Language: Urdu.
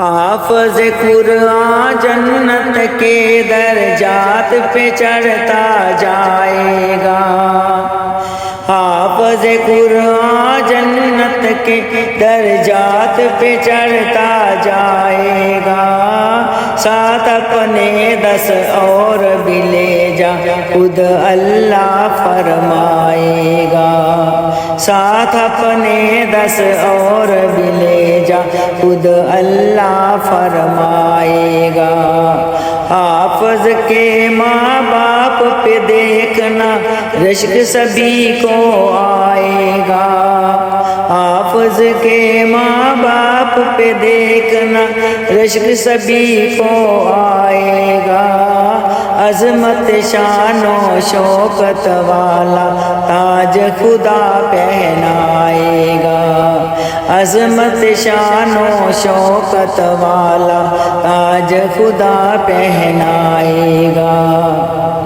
حافظ قرآن جنت کے درجات پہ چڑھتا جائے گا، حافظ قرآن جنت کے درجات پہ چڑھتا جائے گا، ساتھ اپنے 10 اور بھی لے جا خود اللہ فرمائے گا، ساتھ اپنے 10 اور بھی لے جا خود اللہ فرمائے گا۔ حافظ کے ماں باپ پہ دیکھنا رشک سبھی کو آئے گا، حافظ کے ماں باپ پہ دیکھنا رشک سبھی کو آئے گا، عظمت شان و شوکت والا تاج خدا پہنائے گا، عظمت شان و شوکت والا تاج خدا پہنائے گا۔